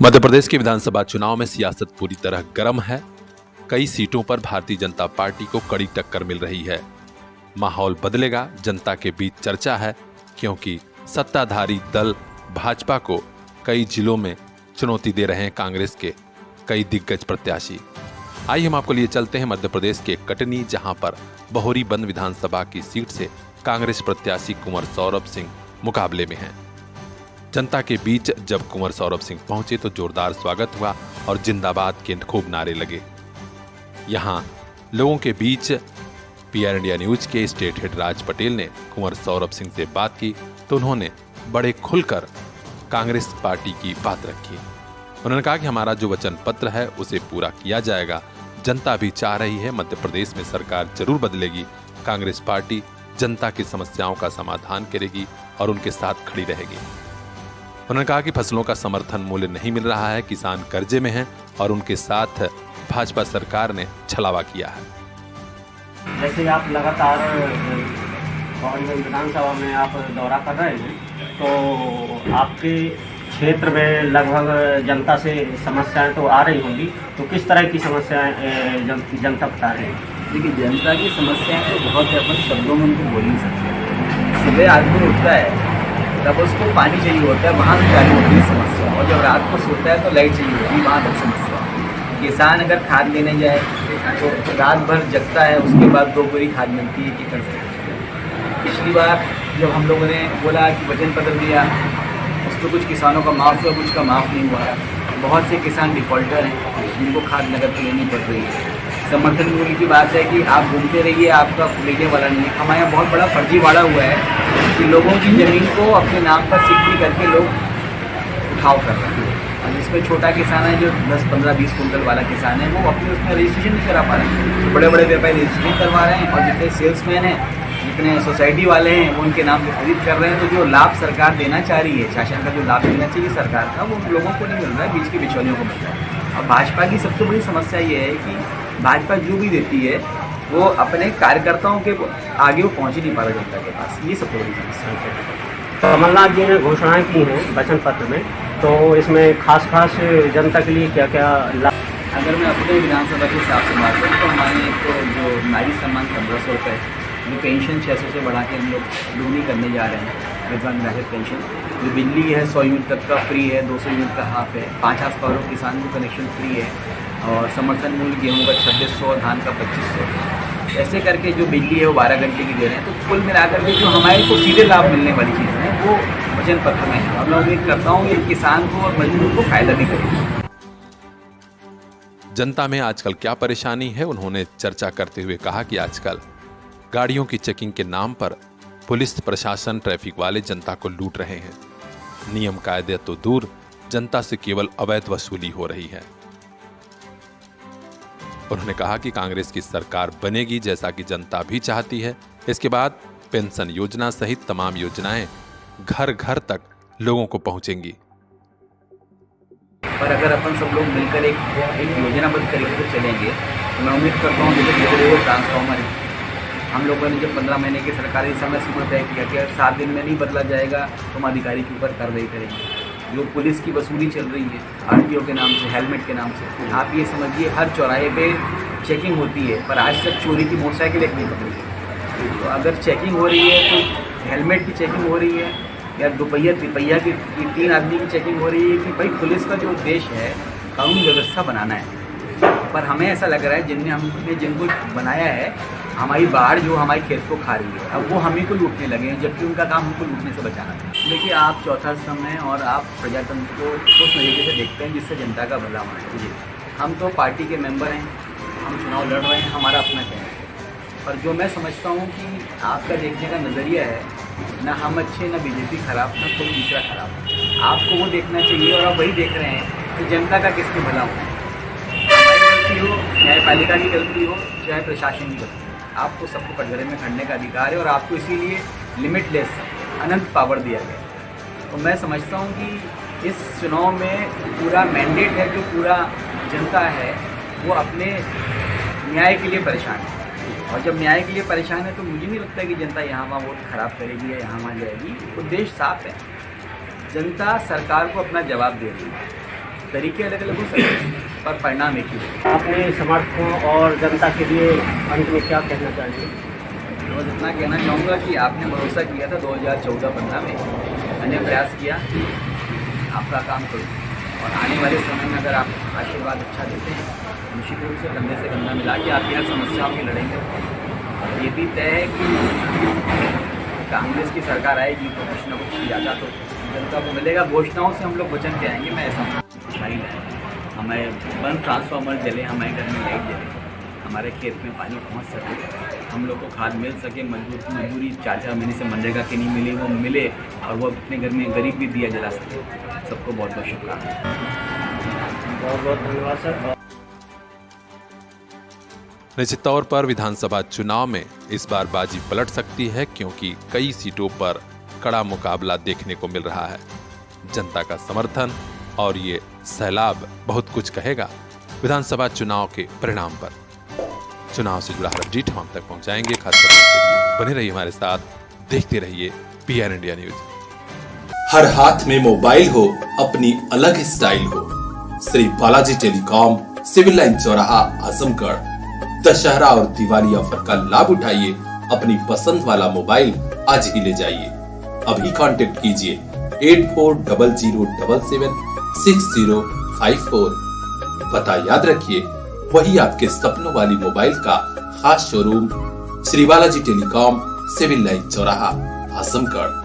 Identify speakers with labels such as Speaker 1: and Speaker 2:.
Speaker 1: मध्य प्रदेश के विधानसभा चुनाव में सियासत पूरी तरह गर्म है। कई सीटों पर भारतीय जनता पार्टी को कड़ी टक्कर मिल रही है। माहौल बदलेगा, जनता के बीच चर्चा है, क्योंकि सत्ताधारी दल भाजपा को कई जिलों में चुनौती दे रहे हैं कांग्रेस के कई दिग्गज प्रत्याशी। आइए हम आपको लिए चलते हैं मध्य प्रदेश के कटनी, जहां पर बहोरीबंद विधानसभा की सीट से कांग्रेस प्रत्याशी कुंवर सौरभ सिंह मुकाबले में हैं। जनता के बीच जब कुंवर सौरभ सिंह पहुंचे तो जोरदार स्वागत हुआ और जिंदाबाद के खूब नारे लगे। यहां लोगों के बीच पीआर इंडिया न्यूज के स्टेट हेड राज पटेल ने कुंवर सौरभ सिंह से बात की तो उन्होंने बड़े खुलकर कांग्रेस पार्टी की बात रखी। उन्होंने कहा कि हमारा जो वचन पत्र है उसे पूरा किया जाएगा। जनता भी चाह रही है मध्य प्रदेश में सरकार जरूर बदलेगी। कांग्रेस पार्टी जनता की समस्याओं का समाधान करेगी और उनके साथ खड़ी रहेगी। उन्होंने कहा कि फसलों का समर्थन मूल्य नहीं मिल रहा है, किसान कर्जे में हैं और उनके साथ भाजपा सरकार ने छलावा किया है।
Speaker 2: जैसे आप लगातार विधानसभा में आप दौरा कर रहे हैं, तो आपके क्षेत्र में लगभग जनता से समस्याएं तो आ रही होंगी, तो किस तरह की समस्याएं जनता बता रही है?
Speaker 3: देखिए, जनता की समस्याएं तो बहुत है, अपन शब्दों में उनको बोल नहीं सकते। सुबह आदमी उठता है तब उसको पानी चाहिए होता है, वहाँ से चालू होती है समस्या, और जब रात को सोता है तो लाइट चाहिए होती है, वहाँ तक समस्या। किसान अगर खाद लेने जाए तो रात भर जगता है, उसके बाद 2 बोरी खाद मिलती है कि कर सकते हैं। पिछली बार जब हम लोगों ने बोला कि वचन पत्र दिया, उस पर कुछ किसानों का माफ़ हुआ, कुछ का माफ़ नहीं हुआ है। बहुत से किसान डिफ़ॉल्टर हैं जिनको खाद नकद लेनी पड़ रही है। समर्थन मूल्य की बात है कि आप घूमते रहिए, आपका लेने वाला नहीं है। हमारे यहाँ बहुत बड़ा फर्जीवाड़ा हुआ है कि लोगों की ज़मीन को अपने नाम पर सिक्की करके लोग उठाव कर रहे हैं, और जिसमें छोटा किसान है जो 10, 15, 20 कुंटल वाला किसान है, वो अपने उसमें रजिस्ट्रेशन नहीं करा पा रहे हैं। बड़े बड़े व्यापारी रजिस्ट्रेशन करवा रहे हैं, और जितने सेल्समैन हैं, जितने सोसाइटी वाले हैं, वो उनके नाम पर खरीद कर रहे हैं। तो जो लाभ सरकार देना चाह रही है, शासन का जो लाभ देना चाहिए सरकार का, वो लोगों को नहीं मिल रहा है, बीच के बिचौलियों को मिल रहा है। और भाजपा की सबसे बड़ी समस्या ये है कि भाजपा जो भी देती है वो अपने कार्यकर्ताओं के आगे वो पहुँच ही नहीं पा रहा जनता के पास। ये सबसे बड़ी समस्या है।
Speaker 2: कमलनाथ जी ने घोषणाएं की हैं वचन पत्र में, तो इसमें खास जनता के लिए क्या क्या लाभ?
Speaker 3: अगर मैं अपने विधानसभा के हिसाब से बात करूँ तो हमारे तो जो नारी सम्मान 1500 रुपये, जो पेंशन 600 से बढ़ा के हम लोग दोगुनी करने जा रहे हैं, विधवा निराश्रित पेंशन। जो बिजली है 100 यूनिट तक का फ्री है, 200 यूनिट का हाफ है, 5 हाउस किसान को कनेक्शन फ्री है, और समर्थन मूल्य गेहूँ का 2600, धान का 2500। ऐसे करके जो बिजली है वो 12 घंटे की दे रहे हैं। तो कुल मिलाकर के जो हमारे को सीधे लाभ मिलने वाली चीज़ें हैं वो वचन पत्र में है। अब मैं उम्मीद करता हूँ कि किसान को और मजदूर को फायदा भी करेगी।
Speaker 1: जनता में आजकल क्या परेशानी है, उन्होंने चर्चा करते हुए कहा कि आजकल गाड़ियों की चेकिंग के नाम पर पुलिस प्रशासन, ट्रैफिक वाले जनता को लूट रहे हैं। नियम कायदे तो दूर, जनता से केवल अवैध वसूली हो रही है। उन्होंने कहा कि कांग्रेस की सरकार बनेगी जैसा कि जनता भी चाहती है। इसके बाद पेंशन योजना सहित तमाम योजनाएं घर घर तक लोगों को पहुंचेंगी।
Speaker 3: पर अगर अपन सब लोग मिलकर एक योजनाबद्ध तरीके से चलेंगे तो मैं उम्मीद करता हूँ जैसे ट्रांसफार्मर हम लोगों ने जब 15 महीने की सरकारी समय सीमा तय किया कि अगर 7 दिन में नहीं बदला जाएगा तो हम अधिकारी के ऊपर कार्रवाई करेंगे। जो पुलिस की वसूली चल रही है आरटीओ के नाम से, हेलमेट के नाम से, आप ये समझिए हर चौराहे पे चेकिंग होती है, पर आज तक चोरी की मोटरसाइकिल एक नहीं पकड़ी है। तो अगर चेकिंग हो रही है तो हेलमेट की चेकिंग हो रही है, या दोपहिया तिपहिया की 3 आदमी की चेकिंग हो रही है कि भाई पुलिस का जो उद्देश्य है कानून व्यवस्था बनाना है। पर हमें ऐसा लग रहा है हमने जिनको बनाया है, हमारी बाढ़ जो हमारे खेत को खा रही है, अब वो हमें को लूटने लगे हैं, जबकि उनका काम हमको लूटने से बचाना था। देखिए, आप चौथा स्तंभ हैं और आप प्रजातंत्र को उस नज़रिए से देखते हैं जिससे जनता का भला होना चाहिए। हम तो पार्टी के मेंबर हैं, हम चुनाव लड़ रहे हैं, हमारा अपना कहना है। पर जो मैं समझता हूँ कि आपका देखने का नज़रिया है, ना हम अच्छे, ना बीजेपी खराब, ना कोई दूसरा खराब। आपको वो देखना चाहिए और आप वही देख रहे हैं कि जनता का किसमें भला होना है। हमारी गलती हो, न्यायपालिका की गलती हो, चाहे प्रशासन की गलती हो, आपको सबको कटघरे में खड़ने का अधिकार है और आपको इसीलिए लिमिटलेस अनंत पावर दिया गया। तो मैं समझता हूँ कि इस चुनाव में पूरा मैंडेट है, जो पूरा जनता है वो अपने न्याय के लिए परेशान है, और जब न्याय के लिए परेशान है तो मुझे नहीं लगता कि जनता यहाँ वहाँ वोट खराब करेगी या यहाँ वहाँ जाएगी। उद्देश्य साफ है, जनता सरकार को अपना जवाब दे रही है। तरीके अलग अलग हो सकते हैं पर परिणाम एक ही होगा।
Speaker 2: अपने समर्थकों और जनता के लिए अंत में क्या कहना चाहिए?
Speaker 3: तो बस इतना कहना चाहूँगा कि आपने भरोसा किया था 2014-15 में, मैंने प्रयास किया आपका काम करूँ और आने वाले समय में अगर आप आशीर्वाद अच्छा देते हैं निश्चित रूप से कंधे से कंधा मिला के आपकी हर समस्याओं की लड़ेंगे। ये भी तय है कि कांग्रेस की सरकार आएगी तो कुछ न कुछ ज़्यादा तो जनता को मिलेगा। घोषणाओं से हम लोग वचन के आएंगे, मैं ऐसा नहीं लाएंगे। हमें वन ट्रांसफार्मर जले, हमारे घर में लाइट जले, हमारे खेत में पानी पहुंच सके, हम लोग को खाद मिल सके, मजदूरी 4-4 महीने से मनरेगा की नहीं मिली वो मिले और वो अपने घर में गरीब भी दिया जला सके। सबको बहुत बहुत शुभकामनाएं।
Speaker 2: बहुत बहुत धन्यवाद सर।
Speaker 1: निश्चित तौर पर विधानसभा चुनाव में इस बार बाजी पलट सकती है, क्योंकि कई सीटों पर कड़ा मुकाबला देखने को मिल रहा है। जनता का समर्थन और ये सैलाब बहुत कुछ कहेगा विधानसभा चुनाव के परिणाम पर। चुनाव से जुड़ा हर अपडेट हम आप तक पहुंचाएंगे। खास खबरों के लिए बने रहिए हमारे साथ, देखते रहिए PN इंडिया न्यूज।
Speaker 4: हर हाथ में मोबाइल हो, अपनी अलग स्टाइल हो, Shri Balaji telecom, civil line चौराहा, आजमगढ़। दशहरा और दिवाली ऑफर का लाभ उठाइए, अपनी पसंद वाला मोबाइल आज ही ले जाइए। अभी कांटेक्ट कीजिए 8400776054। पता याद रखिए, वही आपके सपनों वाली मोबाइल का खास showroom Shri Balaji telecom, civil line चौराहा, आजमगढ़।